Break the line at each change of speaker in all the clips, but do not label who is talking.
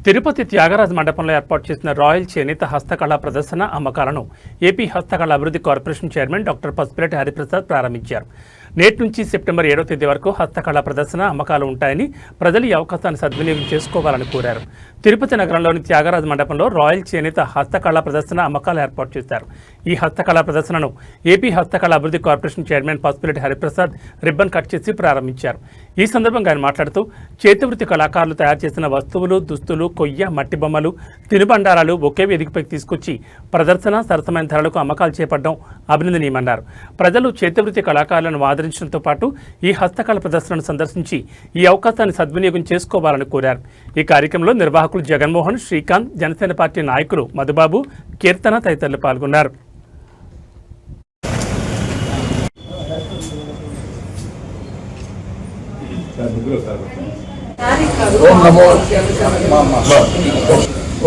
తిరుపతి త్యాగరాజ మండపంలో ఏర్పాటు చేసిన రాయల్ చేనేత హస్తకళా ప్రదర్శన అమ్మకాలను ఏపీ హస్తకళా అభివృద్ధి corporation chairman doctor Pasupuleti Hariprasad ప్రారంభించారు. నేటి నుంచి సెప్టెంబర్ 7వ తేదీ వరకు హస్తకళా ప్రదర్శన అమ్మకాలు ఉంటాయని ప్రజలు ఈ అవకాశాన్ని సద్వినియోగం చేసుకోవాలని కోరారు. తిరుపతి నగరంలోని త్యాగరాజ మండపంలో రాయల్ చేనేత హస్తకళా ప్రదర్శన అమ్మకాలు ఏర్పాటు చేశారు. ఈ హస్తకళా ప్రదర్శనను ఏపీ హస్తకళా అభివృద్ధి corporation chairman Pasupuleti Hariprasad ribbon cut చేసి ప్రారంభించారు. ఈ సందర్భంగా ఆయన మాట్లాడుతూ చేతివృత్తి కళాకారులు తయారు చేసిన వస్తువులు, దుస్తులు, కొయ్య, మట్టి బొమ్మలు, తినుబండారాలు ఒకే వేదికపై తీసుకొచ్చి ప్రదర్శన, సరసమైన ధరలకు అమ్మకాలు చేపట్టడం అభినందనీయమన్నారు. ప్రజలు చేతివృత్తి కళాకారులను ఆదరించడంతో పాటు ఈ హస్తకళ ప్రదర్శనను సందర్శించి ఈ అవకాశాన్ని సద్వినియోగం చేసుకోవాలని కోరారు. ఈ కార్యక్రమంలో నిర్వాహకులు జగన్మోహన్, శ్రీకాంత్, జనసేన పార్టీ నాయకులు మధుబాబు, కీర్తన తదితరులు పాల్గొన్నారు.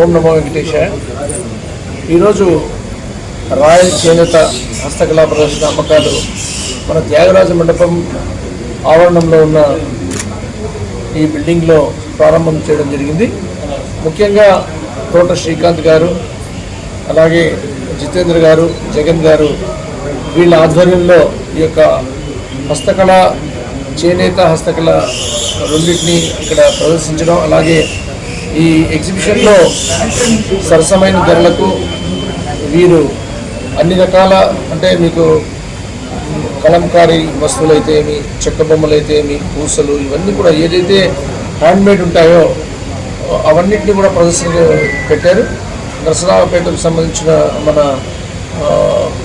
ఓం నమో వెంకటేశాయ. ఈరోజు రాయల్ చేనేత హస్తకళా ప్రదర్శన అమ్మకాలు మన త్యాగరాజ మండపం ఆవరణంలో ఉన్న ఈ బిల్డింగ్లో ప్రారంభం చేయడం జరిగింది. ముఖ్యంగా తోట శ్రీకాంత్ గారు, అలాగే జితేంద్ర గారు, జగన్ గారు, వీళ్ళ ఆధ్వర్యంలో ఈ యొక్క హస్తకళ, చేనేత హస్తకళ రెండింటినీ ఇక్కడ ప్రదర్శించడం, అలాగే ఈ ఎగ్జిబిషన్లో సరసమైన ధరలకు వీరు అన్ని రకాల, అంటే మీకు కలంకారీ వస్తువులు అయితే ఏమి, చెక్క బొమ్మలు అయితే ఏమి, పూసలు, ఇవన్నీ కూడా ఏదైతే హ్యాండ్మేడ్ ఉంటాయో అవన్నిటిని కూడా ప్రదర్శన పెట్టారు. నరసరావుపేటకు సంబంధించిన మన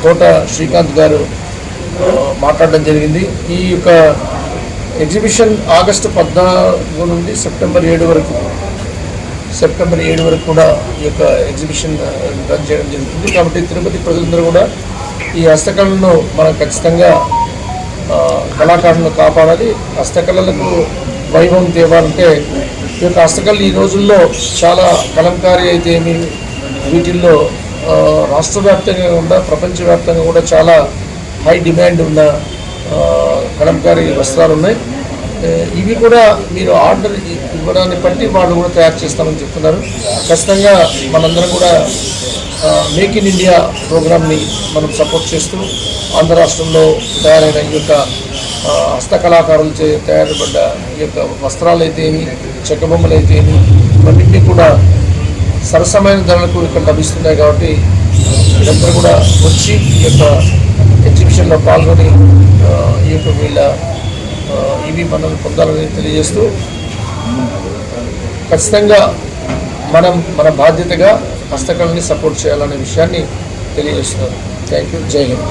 తోట శ్రీకాంత్ గారు మాట్లాడడం జరిగింది. ఈ యొక్క ఎగ్జిబిషన్ ఆగస్టు 14 నుండి సెప్టెంబర్ 7 వరకు కూడా ఈ యొక్క ఎగ్జిబిషన్ రన్ చేయడం జరుగుతుంది. కాబట్టి తిరుపతి ప్రజలందరూ కూడా ఈ హస్తకళలను మనం ఖచ్చితంగా కళాకారులను కాపాడాలి. హస్తకళలకు వైభవం తేవాలంటే ఈ యొక్క హస్తకళలు ఈ రోజుల్లో చాలా కలంకారీ అయితే ఏమి, వీటిల్లో రాష్ట్ర వ్యాప్తంగా కూడా ప్రపంచవ్యాప్తంగా కూడా చాలా హై డిమాండ్ ఉన్న కలంకారీ వస్త్రాలు ఉన్నాయి. ఇవి కూడా మీరు ఆర్డర్ ఇవ్వడాన్ని బట్టి వాళ్ళు కూడా తయారు చేస్తామని చెప్తున్నారు. ఖచ్చితంగా మనందరం కూడా మేక్ ఇన్ ఇండియా ప్రోగ్రామ్ని మనం సపోర్ట్ చేస్తూ ఆంధ్ర రాష్ట్రంలో తయారైన ఈ యొక్క హస్తకళాకారులు తయారుపడ్డ ఈ యొక్క వస్త్రాలు అయితే ఏమి, చెక్క బొమ్మలు అయితే ఏమి, ఇవన్నీ కూడా సరసమైన ధరలకు ఇక్కడ లభిస్తున్నాయి. కాబట్టి వీళ్ళందరూ కూడా వచ్చి ఈ యొక్క ఎగ్జిబిషన్లో పాల్గొని ఈ యొక్క వీళ్ళ ఇవి మనం పొందాలని తెలియజేస్తూ ఖచ్చితంగా మన బాధ్యతగా హస్తకళని సపోర్ట్ చేయాలనే విషయాన్ని తెలియజేస్తున్నారు. Thank you. జై హింద్.